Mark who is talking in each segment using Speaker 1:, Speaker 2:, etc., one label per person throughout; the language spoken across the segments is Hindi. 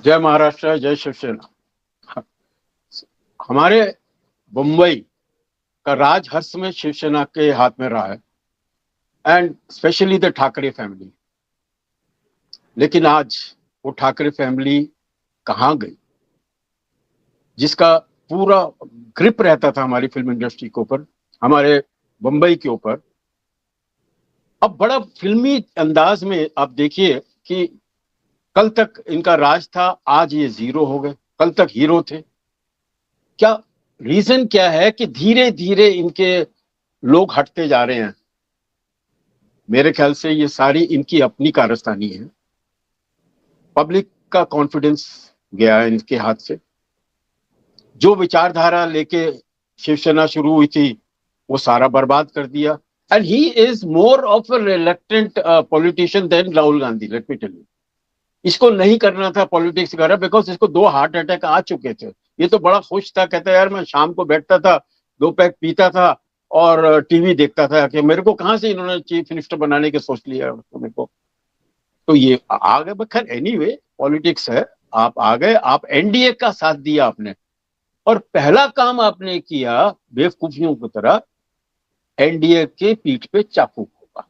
Speaker 1: जय महाराष्ट्र, जय शिवसेना। हमारे मुंबई का राज हर समय शिवसेना के हाथ में रहा है, and specially the Thackeray family. लेकिन आज वो ठाकरे फैमिली कहाँ गई, जिसका पूरा ग्रिप रहता था हमारी फिल्म इंडस्ट्री के ऊपर, हमारे मुंबई के ऊपर। अब बड़ा फिल्मी अंदाज में आप देखिए कि कल तक इनका राज था, आज ये जीरो हो गए। कल तक हीरो थे। क्या रीजन क्या है कि धीरे धीरे इनके लोग हटते जा रहे हैं? मेरे ख्याल से ये सारी इनकी अपनी कारस्तानी है। पब्लिक का कॉन्फिडेंस गया है इनके हाथ से। जो विचारधारा लेके शिवसेना शुरू हुई थी वो सारा बर्बाद कर दिया। And he is more of a reluctant politician than Rahul Gandhi, let me tell you. इसको नहीं करना था पॉलिटिक्स कर रहा, बिकॉज इसको 2 हार्ट अटैक आ चुके थे। ये तो बड़ा खुश था, कहता यार मैं शाम को बैठता था, 2 पैक पीता था और टीवी देखता था कि मेरे को कहां से इन्होंने चीफ मिनिस्टर बनाने के सोच लिया मेरे को। तो ये आ गए। खैर एनीवे, पॉलिटिक्स है। आप आ गए, आप एनडीए का साथ दिया आपने, और पहला काम आपने किया बेवकूफियों की तरह, एनडीए के पीठ पे चाकू होगा।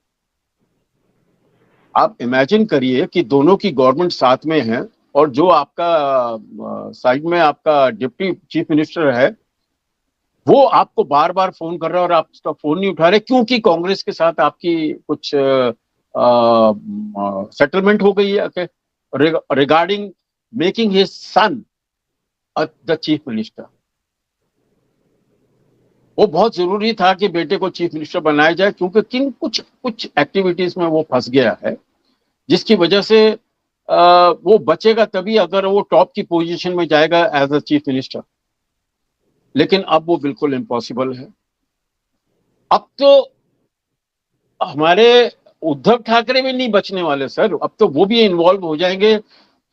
Speaker 1: आप इमेजिन करिए कि दोनों की गवर्नमेंट साथ में है, और जो आपका साइड में आपका डिप्टी चीफ मिनिस्टर है वो आपको बार बार फोन कर रहा है और आप उसका फोन नहीं उठा रहे, क्योंकि कांग्रेस के साथ आपकी कुछ सेटलमेंट हो गई है regarding making his son the chief minister. वो बहुत जरूरी था कि बेटे को चीफ मिनिस्टर बनाया जाए, क्योंकि किन कुछ कुछ एक्टिविटीज में वो फंस गया है, जिसकी वजह से वो बचेगा तभी अगर वो टॉप की पोजीशन में जाएगा एज अ चीफ मिनिस्टर। लेकिन अब वो बिल्कुल इम्पॉसिबल है। अब तो हमारे उद्धव ठाकरे भी नहीं बचने वाले सर, अब तो वो भी इन्वॉल्व हो जाएंगे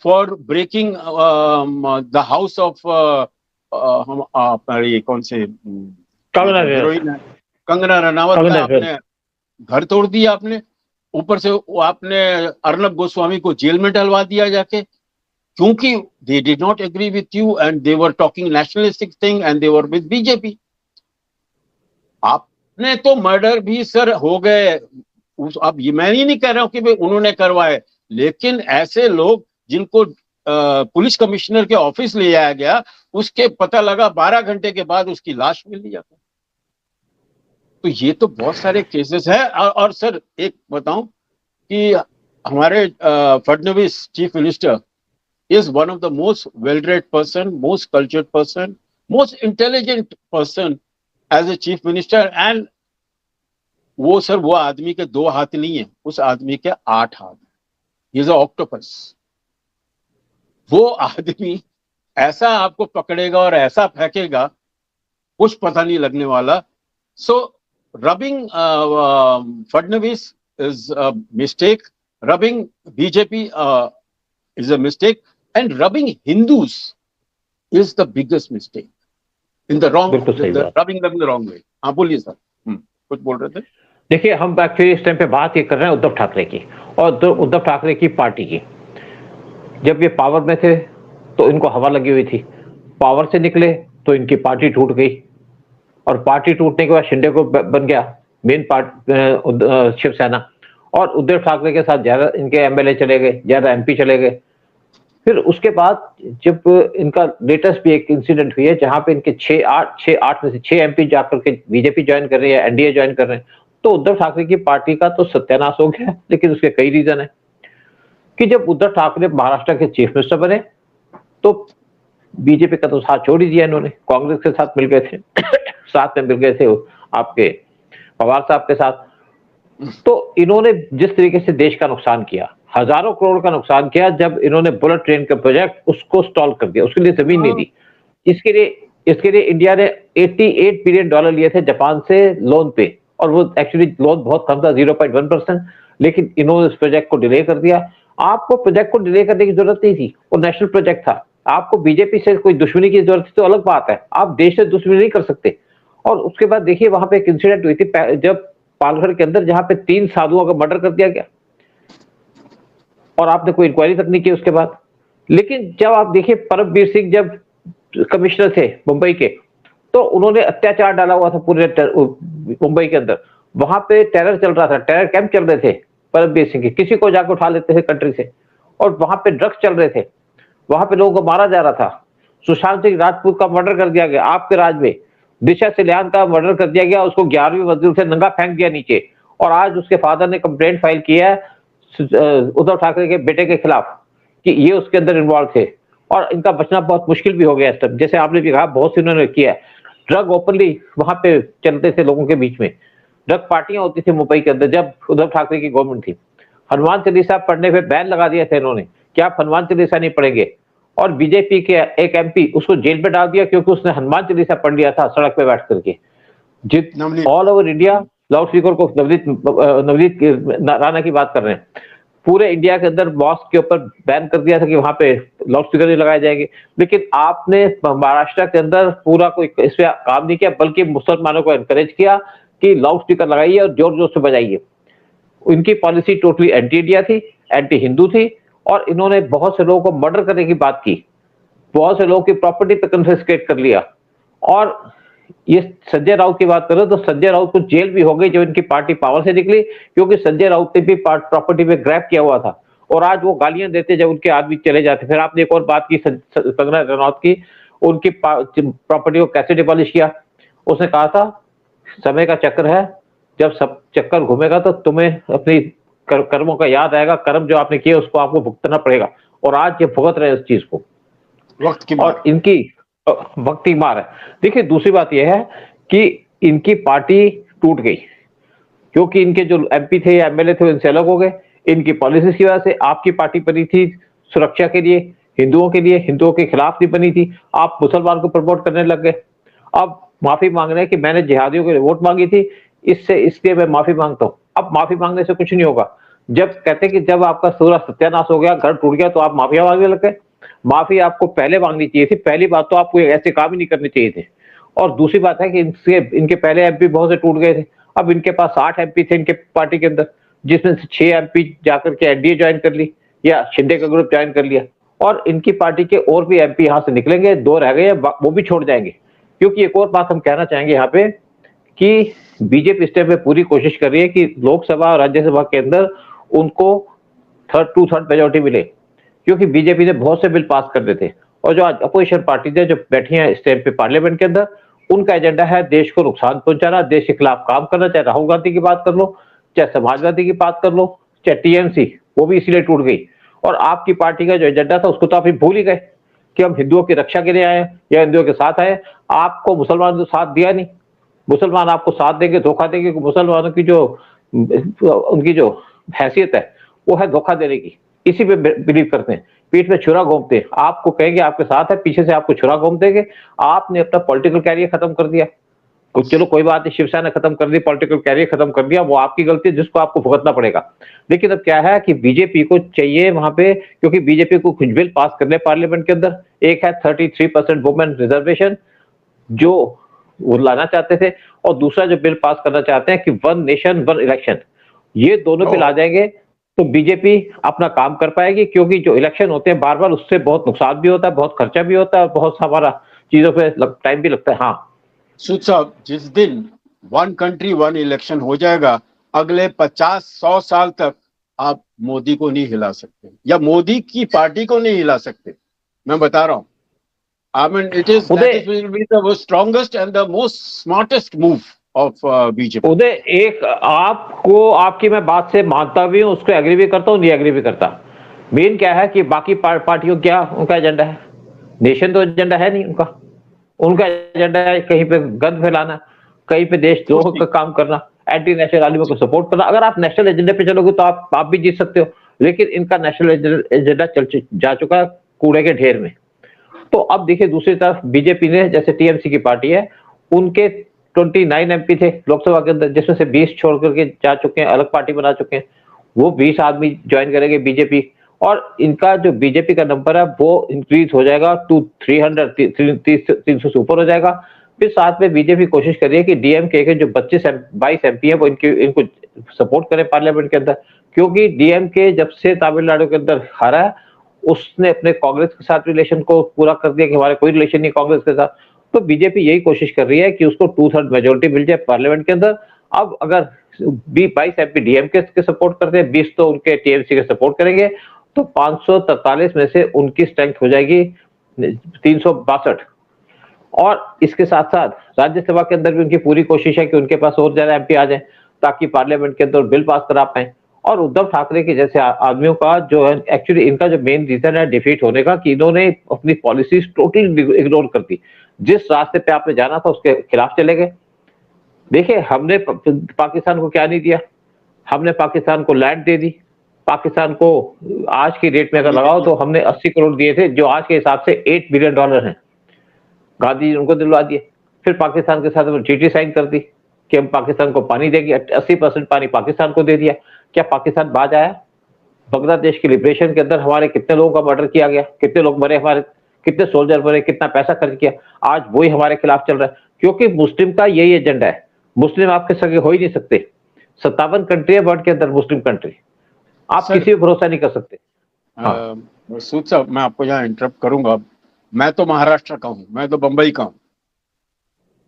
Speaker 1: for breaking the house of हम हमारी कौन से हीरोइन है कंगना रनावत का आपने घर तोड़ दिया। आपने ऊपर से आपने अर्नब गोस्वामी को जेल में डलवा दिया जाके, क्योंकि they did not agree with you and they were talking nationalistic thing and they were with BJP. आपने तो मर्डर भी सर हो गए। अब ये मैं ही नहीं कह रहा हूं कि भाई उन्होंने करवाए, लेकिन ऐसे लोग जिनको पुलिस कमिश्नर के ऑफिस ले आया गया, उसके पता लगा 12 घंटे के बाद उसकी लाश मिल जाती। तो ये तो बहुत सारे केसेस है। और सर एक बताऊं कि हमारे Fadnavis chief minister is one of the most well-read person, most cultured person, most intelligent person as a chief minister, and वो सर वो आदमी के 2 हाथ नहीं है, उस आदमी के 8 हाथ। He is a octopus। वो आदमी ऐसा आपको पकड़ेगा और ऐसा फेंकेगा, कुछ पता नहीं लगने वाला। So rubbing Fadnavis is a mistake, rubbing BJP is a mistake, and rubbing Hindus is the biggest mistake in the wrong, rubbing them in the wrong way। हाँ बोलिए सर, कुछ बोल रहे थे।
Speaker 2: देखिए हम एक्चुअली इस टाइम पे बात ये कर रहे हैं उद्धव ठाकरे की और उद्धव ठाकरे की पार्टी की। जब ये पावर में थे तो इनको हवा लगी हुई थी, पावर से निकले तो इनकी पार्टी टूट गई, और पार्टी टूटने के बाद शिंदे को बन गया मेन पार्टी शिवसेना, और उद्धव ठाकरे के साथ ज्यादा इनके एमएलए चले गए, ज्यादा एमपी चले गए। फिर उसके बाद जब इनका लेटेस्ट भी एक इंसिडेंट हुई है जहां पे इनके 6-8 में से 6 एमपी जाकर के बीजेपी ज्वाइन कर रहे हैं, एनडीए ज्वाइन कर रहे हैं। तो उद्धव ठाकरे की पार्टी का तो सत्यानाश हो गया। लेकिन उसके कई रीजन है कि जब उद्धव ठाकरे महाराष्ट्र के चीफ मिनिस्टर बने तो बीजेपी का तो साथ छोड़ ही दिया इन्होंने, कांग्रेस के साथ मिल गए थे साथ में मिल गए थे आपके पवार साहब के साथ। तो इन्होंने जिस तरीके से देश का नुकसान किया, हजारों करोड़ का नुकसान किया, जब इन्होंने बुलेट ट्रेन का प्रोजेक्ट उसको स्टॉल कर दिया, उसके लिए जमीन नहीं दी। इसके लिए इंडिया ने $88 बिलियन लिए थे जापान से लोन पे, और वो एक्चुअली लोन बहुत कम था, 0.1%, लेकिन इन्होंने इस प्रोजेक्ट को डिले कर दिया। आपको प्रोजेक्ट को डिले करने की जरूरत नहीं थी, वो नेशनल प्रोजेक्ट था। आपको बीजेपी से कोई दुश्मनी की जरूरत थी तो अलग बात है, आप देश से दुश्मनी नहीं कर सकते। और उसके बाद देखिए वहां पे एक इंसिडेंट हुई थी जब पालघर के अंदर, जहां पे 3 साधुओं का मर्डर कर दिया गया और आपने कोई इंक्वायरी तक नहीं की उसके बाद। लेकिन जब आप देखिए परमवीर सिंह जब कमिश्नर थे मुंबई के, तो उन्होंने अत्याचार डाला हुआ था पूरे मुंबई के अंदर। वहां पे टेरर चल रहा था, टेरर कैंप चल रहे थे परमवीर सिंह के, किसी को जाकर उठा लेते थे कंट्री से, और वहां पे ड्रग्स चल रहे थे, वहां पे लोगों को मारा जा रहा था। सुशांत सिंह राजपूत का मर्डर कर दिया गया आपके राज में, दिशा सलियान का मर्डर कर दिया गया, उसको 11वीं मंजिल से नंगा फेंक दिया नीचे, और आज उसके फादर ने कंप्लेंट फाइल किया है उद्धव ठाकरे के बेटे के खिलाफ कि ये उसके अंदर इन्वॉल्व थे, और इनका बचना बहुत मुश्किल भी हो गया इस टाइम। जैसे आपने भी कहा, बहुत से उन्होंने किया है, ड्रग ओपनली वहां पे चलते थे लोगों के बीच में, ड्रग पार्टियां होती थी मुंबई के अंदर जब उद्धव ठाकरे की गवर्नमेंट थी। हनुमान चालीसा पढ़ने पे बैन लगा दिया था इन्होंने कि आप हनुमान चालीसा नहीं पढ़ेंगे, और बीजेपी के एक एमपी उसको जेल पे डाल दिया क्योंकि उसने हनुमान चालीसा पढ़ लिया था सड़क पे बैठ करके। जित
Speaker 1: Navneet,
Speaker 2: all over India loud speaker को, नवनीत राणा की बात कर रहे हैं, पूरे इंडिया के अंदर मॉस्क के ऊपर बैन कर दिया था कि वहां पे लाउड स्पीकर नहीं लगाए जाएंगे, लेकिन आपने महाराष्ट्र के अंदर पूरा कोई इस पे काम नहीं किया, बल्कि मुसलमानों को एनकरेज किया कि लाउड स्पीकर लगाइए और जोर जोर से बजाइए। इनकी पॉलिसी टोटली एंटी इंडिया थी, एंटी हिंदू थी, और इन्होंने बहुत से लोगों को मर्डर करने की बात की, बहुत से लोगों की प्रॉपर्टी पे कन्फिस्केट कर लिया। और ये संजय राउत की बात करो तो संजय राउत को जेल भी हो गई जब इनकी पार्टी पावर से निकली, क्योंकि संजय राउत ने भी प्रॉपर्टी पे ग्रैब किया हुआ था, और आज वो गालियां देते जब उनके आदमी चले जाते। फिर आपने एक और बात की कंगना रनौत की, उनकी प्रॉपर्टी को कैसे डिमोलिश किया। उसने कहा था समय का चक्र है, जब सब चक्कर घूमेगा तो तुम्हें अपनी कर्मों का याद आएगा, कर्म जो आपने किए उसको आपको भुगतना पड़ेगा, और आज ये भुगत रहे उस चीज को,
Speaker 1: वक्त की
Speaker 2: और इनकी वक्त की मार है। देखिए दूसरी बात यह है कि इनकी पार्टी टूट गई, क्योंकि इनके जो एमपी थे या एमएलए थे इनसे अलग हो गए, इनकी पॉलिसी की वजह से। आपकी पार्टी बनी थी सुरक्षा के लिए, हिंदुओं के लिए, हिंदुओं के खिलाफ नहीं बनी थी, आप मुसलमान को प्रमोट करने लग गए। अब माफी मांग रहे हैं कि मैंने जिहादियों के लिए वोट मांगी थी, इसलिए मैं माफी मांगता हूं। अब माफी मांगने से कुछ नहीं होगा। जब कहते हैं कि जब आपका पूरा सत्यानाश हो गया, घर टूट गया, तो आप माफिया मांगने लग गए। माफी आपको पहले मांगनी चाहिए थी, पहली बात तो आपको ऐसे काम ही नहीं करने चाहिए थे। और दूसरी बात है कि इनके पहले एमपी बहुत से टूट गए थे, अब इनके पास 8 एमपी थे इनके पार्टी के अंदर, जिसमें से 6 एमपी जाकर के एनडीए ज्वाइन कर ली या शिंदे का ग्रुप ज्वाइन कर लिया, और इनकी पार्टी के और भी एमपी यहाँ से निकलेंगे, 2 रह गए, वो भी छोड़ जाएंगे। क्योंकि एक और बात हम कहना चाहेंगे यहाँ पे कि बीजेपी इस टाइम पे पूरी कोशिश कर रही है कि लोकसभा और राज्यसभा के अंदर उनको 2/3 मेजोरिटी मिले, क्योंकि बीजेपी ने बहुत से बिल पास कर दिए थे, और जो आज अपोजिशन पार्टी है जो बैठी है इस टाइम पे पार्लियामेंट के अंदर, उनका एजेंडा है देश को नुकसान पहुंचाना, देश के खिलाफ काम करना। चाहे राहुल गांधी की बात कर लो, चाहे समाजवादी की बात कर लो, चाहे टीएमसी, वो भी इसीलिए टूट गई। और आपकी पार्टी का जो एजेंडा था उसको तो आप भूल ही गए कि हम हिंदुओं की रक्षा के लिए आए या हिंदुओं के साथ आए। आपको मुसलमान ने साथ दिया नहीं, मुसलमान आपको साथ देंगे, धोखा देंगे। मुसलमानों की जो उनकी जो हैसियत है वो है धोखा देने की, इसी पे बिलीव करते हैं, पीठ में छुरा घूमते हैं। आपको कहेंगे आपके साथ है, पीछे से आपको छुरा घूम देंगे। आपने अपना पॉलिटिकल कैरियर खत्म कर दिया। चलो कोई बात नहीं, शिवसेना खत्म कर दी, पॉलिटिकल कैरियर खत्म कर दिया, वो आपकी गलती है जिसको आपको भुगतना पड़ेगा। लेकिन अब क्या है कि बीजेपी को चाहिए वहां पे, क्योंकि बीजेपी को कुछ बिल पास करने पार्लियामेंट के अंदर। एक है 33% वुमेन रिजर्वेशन जो वो लाना चाहते थे, और दूसरा जो बिल पास करना चाहते हैं कि 1 नेशन 1 इलेक्शन, ये दोनों बिल आ जाएंगे तो बीजेपी अपना काम कर पाएगी। क्योंकि जो इलेक्शन होते हैं बार बार, उससे बहुत नुकसान भी होता है, बहुत खर्चा भी होता है, और बहुत हमारा चीजों पे टाइम भी लगता है। हाँ
Speaker 1: सूद साहब, जिस दिन 1 कंट्री 1 इलेक्शन हो जाएगा, अगले 50-100 साल तक आप मोदी को नहीं हिला सकते, या मोदी की पार्टी को नहीं हिला सकते। मैं बता रहा हूं, I mean, that will be the strongest and the most smartest move of BJP.
Speaker 2: उदय, एक आपको आपकी मैं बात से मानता भी हूँ, उसको एग्री भी करता हूँ, नहीं एग्री भी करता। मेन क्या है कि बाकी पार्टियों क्या उनका एजेंडा है, नेशन तो एजेंडा है नहीं उनका। उनका एजेंडा है कहीं पे गंद फैलाना, कहीं पे देशद्रोह का काम करना, एंटी नेशनल आलिमों को सपोर्ट करना। अगर आप नेशनल एजेंडे पे चलोगे तो आप भी जीत सकते हो, लेकिन इनका नेशनल एजेंडा जा चुका है कूड़े के ढेर में। तो अब देखिए दूसरी तरफ बीजेपी ने, जैसे टीएमसी की पार्टी है, उनके 29 एमपी थे लोकसभा के अंदर, जिसमें से 20 छोड़ करके जा चुके हैं, अलग पार्टी बना चुके हैं। वो 20 आदमी ज्वाइन करेंगे बीजेपी, और इनका जो बीजेपी का नंबर है वो इंक्रीज हो जाएगा टू 300 से ऊपर हो जाएगा। फिर साथ में बीजेपी कोशिश कर रही है कि डीएमके के जो 22 एमपी है वो इनको सपोर्ट करें पार्लियामेंट के अंदर, क्योंकि डीएमके जब से तमिलनाडु के अंदर हारा है उसने अपने कांग्रेस के साथ रिलेशन को पूरा कर दिया कि हमारा कोई रिलेशन नहीं कांग्रेस के साथ। तो बीजेपी यही कोशिश कर रही है कि उसको 2/3 मेजोरिटी मिल जाए पार्लियामेंट के अंदर। अब अगर 22 एमपी डीएमके के सपोर्ट करते हैं, 20 तो उनके टीएमसी के सपोर्ट करेंगे, तो 543 में से उनकी स्ट्रेंथ हो जाएगी 362। और इसके साथ साथ राज्यसभा के अंदर भी उनकी पूरी कोशिश है कि उनके पास और ज्यादा एमपी आ जाए ताकि पार्लियामेंट के अंदर बिल पास करा पाए। और उद्धव ठाकरे के जैसे आदमियों का जो है, एक्चुअली इनका जो मेन रीजन है डिफीट होने का, कि इन्होंने अपनी पॉलिसीज टोटली इग्नोर कर दी। जिस रास्ते पे आपने जाना था उसके खिलाफ चले गए। देखिए, हमने पाकिस्तान को क्या नहीं दिया, हमने पाकिस्तान को लैंड दे दी। पाकिस्तान को आज की रेट में अगर लगाओ तो हमने 80 करोड़ दिए थे, जो आज के हिसाब से $8 बिलियन है। गांधी जी उनको दिलवा दिए। फिर पाकिस्तान के साथ ट्रीटी साइन कर दी कि हम पाकिस्तान को पानी देंगे, 80% पानी पाकिस्तान को दे दिया। क्या पाकिस्तान बाज आया? बांग्लादेश की लिबरेशन के अंदर हमारे कितने लोगों का मर्डर किया गया, कितने लोग मरे, हमारे कितने सोल्जर मरे, कितना पैसा खर्च किया, आज वही हमारे खिलाफ चल रहा है। क्योंकि मुस्लिम का यही एजेंडा है। मुस्लिम आपके सगे हो ही नहीं सकते। 57 कंट्री है वर्ल्ड के अंदर मुस्लिम कंट्री, आप
Speaker 1: सर,
Speaker 2: किसी पर भरोसा नहीं कर सकते। हाँ।
Speaker 1: सूद साहब, मैं आपको यहाँ इंटरप्ट करूंगा। मैं तो महाराष्ट्र का हूँ, मैं तो बंबई का हूँ,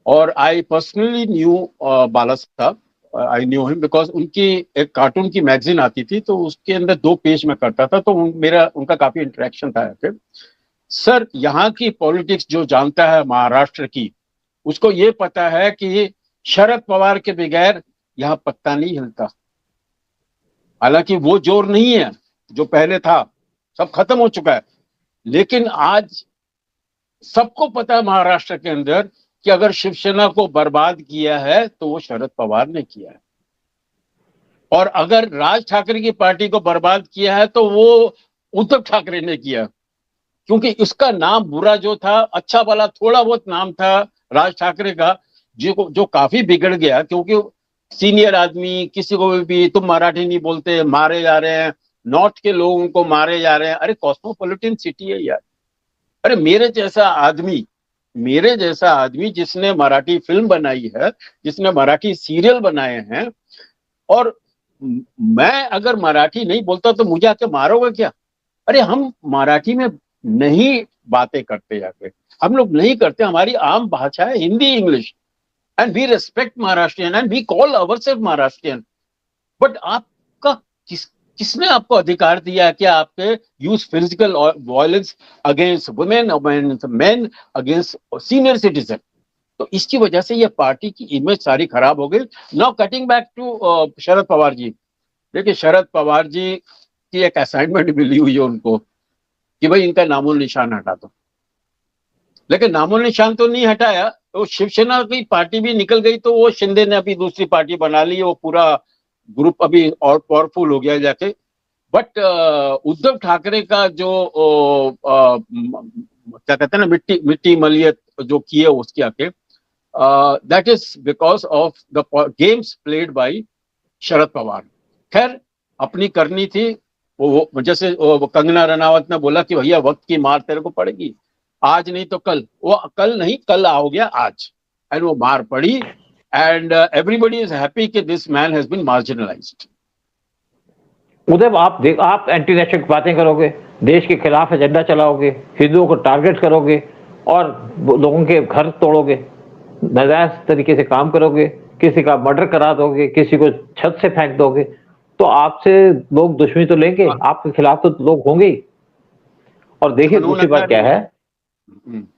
Speaker 1: और आई पर्सनली न्यू बाला साहब। आई न्यू हिम बिकॉज उनकी एक कार्टून की मैगजीन आती थी, तो उसके अंदर 2 पेज में करता था, तो मेरा उनका काफी इंटरेक्शन था यहाँ पे। सर, यहाँ की पॉलिटिक्स जो जानता है महाराष्ट्र की, उसको ये पता है कि शरद पवार के बगैर यहाँ पत्ता नहीं हिलता। हालांकि वो जोर नहीं है जो पहले था, सब खत्म हो चुका है। लेकिन आज सबको पता है महाराष्ट्र के अंदर कि अगर शिवसेना को बर्बाद किया है तो वो शरद पवार ने किया है, और अगर राज ठाकरे की पार्टी को बर्बाद किया है तो वो उद्धव ठाकरे ने किया। क्योंकि इसका नाम बुरा जो था, अच्छा वाला थोड़ा बहुत नाम था राज ठाकरे का, जो काफी बिगड़ गया। क्योंकि सीनियर आदमी किसी को भी तुम मराठी नहीं बोलते, मारे जा रहे हैं, नॉर्थ के लोगों को मारे जा रहे हैं। अरे कॉस्मोपॉलिटन सिटी है यार। अरे मेरे जैसा आदमी जिसने मराठी फिल्म बनाई है, जिसने मराठी सीरियल बनाए हैं, और मैं अगर मराठी नहीं बोलता तो मुझे आके मारोगे क्या? अरे हम मराठी में नहीं बातें करते, जाके हम लोग नहीं करते। हमारी आम भाषा है Hindi, English, and we respect Maharashtrian and we call ourselves Maharashtrian. But आपका किसने आपको अधिकार दिया है कि आपके use physical violence against women, men against senior citizen? तो इसकी वजह से ये पार्टी की इमेज सारी खराब हो गई। Now cutting back to Sharad Pawar ji. देखिए, शरद पवार जी की एक असाइनमेंट मिली हुई है उनको कि भाई इनका नामो निशान हटा दो। लेकिन नामो निशान तो नहीं हटाया, तो शिवसेना की पार्टी भी निकल गई, तो वो शिंदे ने अभी दूसरी पार्टी बना ली, वो पूरा ग्रुप अभी और पावरफुल हो गया जाके। बट उद्धव ठाकरे का जो क्या कहते हैं ना, मिट्टी मलियत जो की है उसके आके, that is because of the games played by Sharad Pawar. खैर, अपनी करनी थी। वो जैसे कंगना रनावत ने बोला कि भैया वक्त की मार तेरे को पड़ेगी, आज नहीं तो कल। वो कल नहीं, कल हो गया आज, एंड वो मार पड़ी। एंड एवरीबडी इज हैप्पी कि this man has been marginalized.
Speaker 2: उधर आप एंटी नेशनल बातें करोगे, देश के खिलाफ एजेंडा चलाओगे, हिंदुओं को टारगेट करोगे और लोगों के घर तोड़ोगे, नाजायज तरीके से काम करोगे, किसी का मर्डर करा दोगे, किसी को छत से फेंक दोगे, तो आपसे लोग दुश्मनी तो लेंगे, आपके खिलाफ तो लोग होंगे ही। और देखिए दूसरी बात क्या है,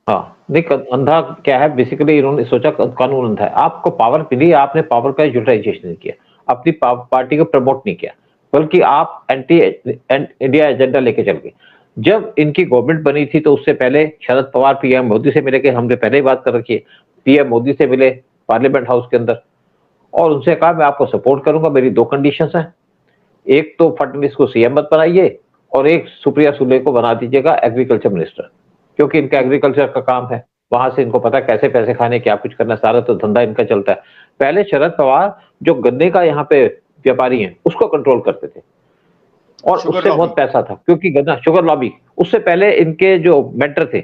Speaker 2: हाँ देखिए अंधा क्या है, बेसिकली इन्होंने सोचा कानून अंधा है। आपको पावर मिली, आपने पावर का यूटिलाइजेशन नहीं किया, अपनी पार्टी को प्रमोट नहीं किया, बल्कि आप एंटी इंडिया एजेंडा लेके चल गए। जब इनकी गवर्नमेंट बनी थी तो उससे पहले शरद पवार पीएम मोदी से मिले, के हमने पहले ही बात कर रखी है, पीएम मोदी से मिले पार्लियामेंट हाउस के अंदर, और उनसे कहा मैं आपको सपोर्ट करूंगा, मेरी 2 कंडीशंस हैं। एक तो फडणवीस को सीएम मत बनाइए, और एक सुप्रिया सुले को बना दीजिएगा एग्रीकल्चर मिनिस्टर, क्योंकि इनका एग्रीकल्चर का काम है, वहां से इनको पता है कैसे पैसे खाने, क्या कुछ करना, सारा तो धंधा इनका चलता है। पहले शरद पवार जो गन्ने का यहाँ पे व्यापारी हैं उसको कंट्रोल करते थे, और उससे बहुत पैसा था, क्योंकि गन्ना शुगर लॉबी। उससे पहले इनके जो मेंटर थे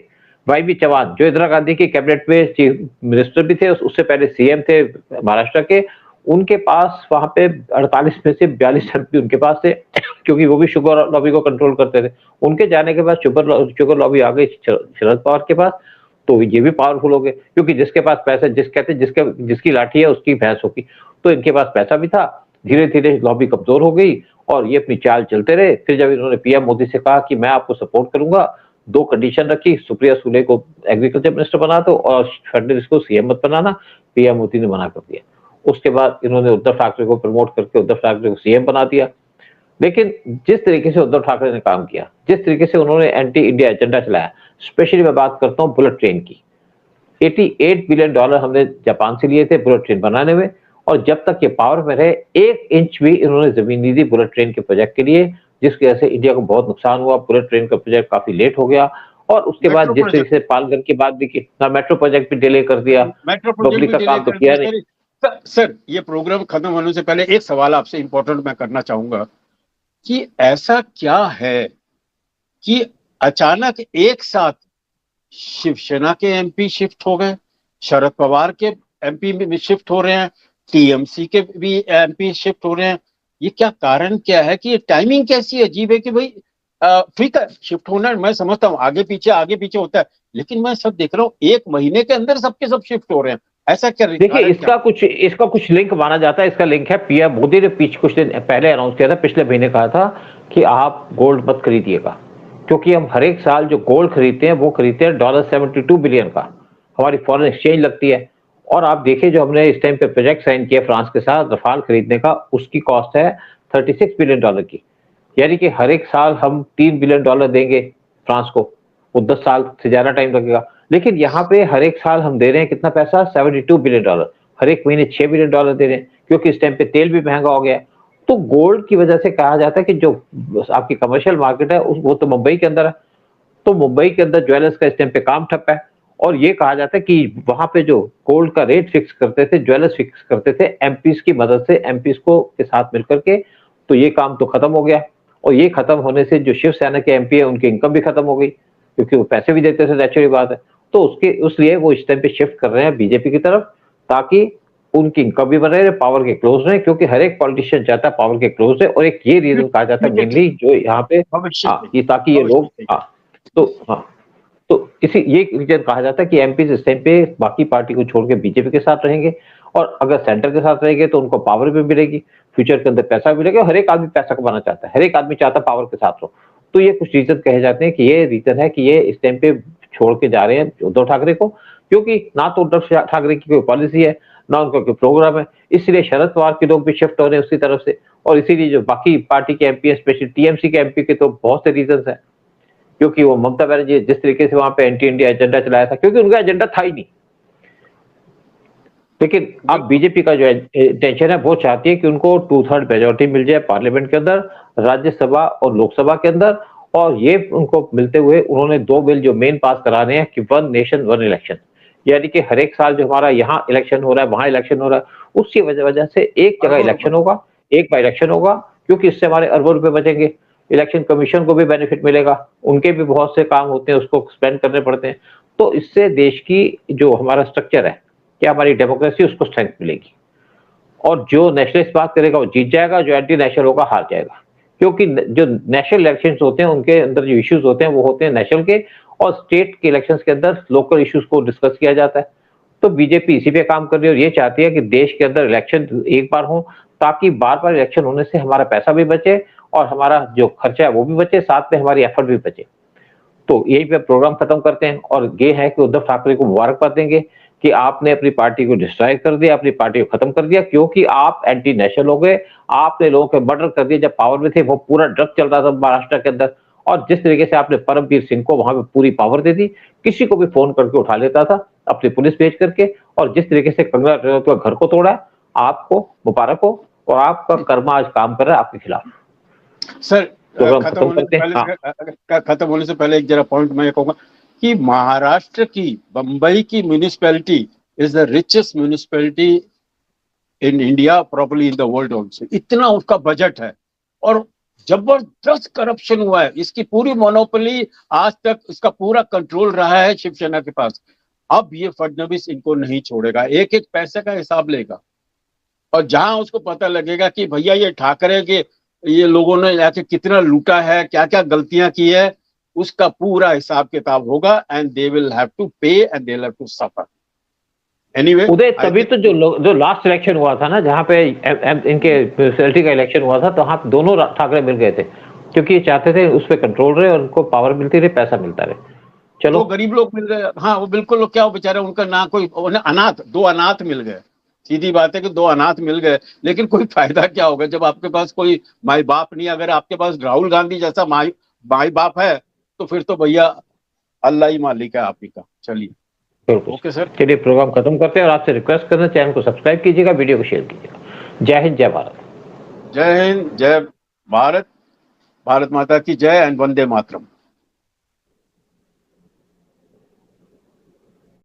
Speaker 2: वाई चौहान, जो इंदिरा गांधी की कैबिनेट में चीफ मिनिस्टर भी थे, उससे पहले सीएम थे महाराष्ट्र के, उनके पास वहां पे 48 में से 42 एमपी उनके पास थे क्योंकि वो भी शुगर लॉबी को कंट्रोल करते थे। उनके जाने के बाद शुगर लॉबी आ गई शरद पवार के पास, तो ये भी पावरफुल हो गए क्योंकि जिसके पास पैसा, कहते जिसकी लाठी है उसकी भैंस होगी, तो इनके पास पैसा भी था। धीरे धीरे लॉबी कमजोर हो गई और ये अपनी चाल चलते रहे। फिर जब इन्होंने पीएम मोदी से कहा कि मैं आपको सपोर्ट करूंगा, दो कंडीशन रखी, सुप्रिया सुले को एग्रीकल्चर मिनिस्टर बना दो और फडणवीस को सीएम मत बनाना, पीएम मोदी ने मना कर दिया। उसके बाद इन्होंने उद्धव ठाकरे को प्रमोट करके उद्धव ठाकरे को सीएम बना दिया। लेकिन जिस तरीके से उद्धव ठाकरे ने काम किया, जिस तरीके से उन्होंने एंटी इंडिया एजेंडा चलाया, स्पेशली मैं बात करता हूँ बुलेट ट्रेन की। $88 बिलियन हमने जापान से लिए थे बुलेट ट्रेन बनाने में, और जब तक ये पावर में रहे 1 इंच भी इन्होंने जमीन नहीं दी बुलेट ट्रेन के प्रोजेक्ट के लिए, जिसकी वजह से इंडिया को बहुत नुकसान हुआ। बुलेट ट्रेन का प्रोजेक्ट काफी लेट हो गया और उसके बाद जिस तरीके से पालघर की बात भी मेट्रो प्रोजेक्ट भी डिले कर दिया, पब्लिक का काम तो किया नहीं।
Speaker 1: सर, ये प्रोग्राम खत्म होने से पहले एक सवाल आपसे इंपॉर्टेंट मैं करना चाहूंगा कि ऐसा क्या है कि अचानक एक साथ शिवसेना के एमपी शिफ्ट हो गए, शरद पवार के एमपी में शिफ्ट हो रहे हैं, टीएमसी के भी एमपी शिफ्ट हो रहे हैं। ये क्या कारण क्या है कि ये टाइमिंग कैसी अजीब है कि भाई ठीक है शिफ्ट होना मैं समझता हूँ आगे पीछे होता है, लेकिन मैं सब देख रहा हूँ 1 महीने के अंदर सबके सब शिफ्ट हो रहे हैं। ऐसा क्या?
Speaker 2: देखिए, इसका कुछ लिंक माना जाता है। इसका लिंक है पीएम मोदी ने कुछ दिन पहले अनाउंस किया था, पिछले महीने कहा था कि आप गोल्ड मत खरीदिएगा, क्योंकि हम हर एक साल जो गोल्ड खरीदते हैं वो खरीदते हैं $72 बिलियन का, हमारी फॉरेन एक्सचेंज लगती है। और आप देखिए जो हमने इस टाइम पे प्रोजेक्ट साइन किया फ्रांस के साथ रफाल खरीदने का, उसकी कॉस्ट है $36 बिलियन की, यानी कि हर एक साल हम $3 बिलियन देंगे फ्रांस को, वो 10 साल से ज्यादा टाइम लगेगा। लेकिन यहाँ पे हर एक साल हम दे रहे हैं कितना पैसा, $72 बिलियन, हर एक महीने $6 बिलियन दे रहे हैं, क्योंकि इस टाइम पे तेल भी महंगा हो गया है। तो गोल्ड की वजह से कहा जाता है कि जो आपकी कमर्शियल मार्केट है वो तो मुंबई के अंदर है, तो मुंबई के अंदर ज्वेलर्स का इस टाइम पे काम ठप है। और ये कहा जाता है कि वहां पे जो गोल्ड का रेट फिक्स करते थे, ज्वेलर्स फिक्स करते थे एमपीस की मदद से, एमपीस को के साथ मिलकर के, तो ये काम तो खत्म हो गया। और ये खत्म होने से जो शिवसेना के एमपी है उनकी इनकम भी खत्म हो गई, क्योंकि वो पैसे भी देते थे, नेचुरल बात है। तो उसलिए वो इस टाइम पे शिफ्ट कर रहे हैं बीजेपी की तरफ, ताकि उनकी इनकम भी बने रहे, पावर के क्लोज रहे, क्योंकि हर एक पॉलिटिशियन चाहता है पावर के क्लोज रहे। और एक ये रीजन कहा जाता है मेनली जो यहाँ पे, ये ताकि ये लोग तो इसी ये रीजन कहा जाता है कि एमपी इस टाइम पे बाकी पार्टी को छोड़ के बीजेपी के साथ रहेंगे, और अगर सेंटर के साथ रहेंगे तो उनको पावर भी मिलेगी, फ्यूचर के अंदर पैसा मिलेगा। हर एक आदमी पैसा कमाना चाहता है, हर एक आदमी चाहता है पावर के साथ हो। तो ये कुछ रीजन कहे जाते हैं कि ये रीजन है कि ये इस टाइम पे छोड़ के जा रहे हैं उद्धव ठाकरे को, क्योंकि ना तो उद्धव ठाकरे की कोई पॉलिसी है, ना उनका कोई प्रोग्राम है। इसलिए शरद पवार के लोग भी शिफ्ट हो रहे हैं उसकी तरफ से, और इसीलिए जो बाकी पार्टी के एमपी, स्पेशली टीएमसी के एमपी के, तो बहुत से रीजन है, क्योंकि वो ममता बनर्जी जिस तरीके से वहां पे एंटी इंडिया एजेंडा चलाया था, क्योंकि उनका एजेंडा था ही नहीं। लेकिन अब बीजेपी का जो इंटेंशन है वो चाहती है कि उनको 2/3 मेजोरिटी मिल जाए पार्लियामेंट के अंदर, राज्यसभा और लोकसभा के अंदर। और ये उनको मिलते हुए उन्होंने 2 बिल जो मेन पास कराने हैं कि 1 नेशन 1 इलेक्शन, यानी कि हर एक साल जो हमारा यहाँ इलेक्शन हो रहा है वहां इलेक्शन हो रहा है, उसकी वजह से एक जगह इलेक्शन होगा, एक बार इलेक्शन होगा, क्योंकि इससे हमारे अरबों रुपए बचेंगे। इलेक्शन कमीशन को भी बेनिफिट मिलेगा, उनके भी बहुत से काम होते हैं उसको स्पेंड करने पड़ते हैं। तो इससे देश की जो हमारा स्ट्रक्चर है, क्या हमारी डेमोक्रेसी, उसको स्ट्रेंथ मिलेगी। और जो नेशनलिस्ट बात करेगा वो जीत जाएगा, जो एंटी नेशनल होगा हार जाएगा। क्योंकि जो नेशनल इलेक्शंस होते हैं उनके अंदर जो इश्यूज होते हैं वो होते हैं नेशनल के, और स्टेट के इलेक्शंस के अंदर लोकल इश्यूज को डिस्कस किया जाता है। तो बीजेपी इसी पे काम कर रही है, और ये चाहती है कि देश के अंदर इलेक्शन एक बार हो, ताकि बार बार इलेक्शन होने से हमारा पैसा भी बचे और हमारा जो खर्चा है वो भी बचे, साथ में हमारी एफर्ट भी बचे। तो यही पे प्रोग्राम खत्म करते हैं, और ये है कि उद्धव ठाकरे को मुबारकबाद देंगे कि आपने अपनी पार्टी को डिस्ट्रॉय कर दिया, अपनी पार्टी को खत्म कर दिया, क्योंकि आप एंटी नेशनल हो गए। आपने लोगों के मर्डर कर दिए, जब पावर में थे वो पूरा ड्रग चल रहा था महाराष्ट्र के अंदर, और जिस तरीके से आपने परमवीर सिंह को वहां पे पूरी पावर दे दी, किसी को भी फोन करके उठा लेता था अपनी पुलिस भेज करके, और जिस तरीके से कंगना रनौत का घर को तोड़ा, आपको मुबारक हो, और आपका कर्मा आज काम कर रहा है आपके खिलाफ।
Speaker 1: सर, खत्म होने से पहले एक जरा पॉइंट मैं कहूंगा कि महाराष्ट्र की बंबई की municipality is the richest municipality in India, probably in the world also. इतना उसका बजट है और जबरदस्त करप्शन हुआ है, इसकी पूरी मोनोपोली आज तक इसका पूरा कंट्रोल रहा है शिवसेना के पास। अब ये फडणवीस इनको नहीं छोड़ेगा, एक एक पैसे का हिसाब लेगा। और जहां उसको पता लगेगा कि भैया ये ठाकरे के ये लोगों ने ऐसे कितना लूटा है, क्या क्या गलतियां की है, उसका पूरा हिसाब किताब होगा and they will have to pay and they will have to suffer anyway.
Speaker 2: Uday, तभी तो जो लास्ट इलेक्शन हुआ था ना, जहां पे इनके म्यूनिसिपैलिटी का इलेक्शन हुआ था, तो वहां दोनों ठाकरे मिल गए थे, क्योंकि ये चाहते थे उस पर कंट्रोल रहे और उनको पावर मिलती रहे, पैसा मिलता रहे। चलो,
Speaker 1: तो गरीब लोग मिल गए। हाँ, वो बिल्कुल लोग क्या, वो बेचारे, उनका ना कोई, अनाथ, 2 अनाथ मिल गए। सीधी बात है कि 2 अनाथ मिल गए, लेकिन कोई फायदा क्या होगा जब आपके पास कोई माई बाप नहीं। अगर आपके पास राहुल गांधी जैसा माई माई बाप है तो फिर तो भैया अल्लाह ही मालिक है आप ही का। चलिए,
Speaker 2: बिल्कुल।
Speaker 1: ओके सर,
Speaker 2: चलिए, प्रोग्राम खत्म करते हैं और आपसे रिक्वेस्ट करना, चैनल को सब्सक्राइब कीजिएगा, वीडियो को शेयर कीजिएगा। जय हिंद, जय भारत।
Speaker 1: जय हिंद, जय भारत, भारत माता की जय एंड वंदे मातरम।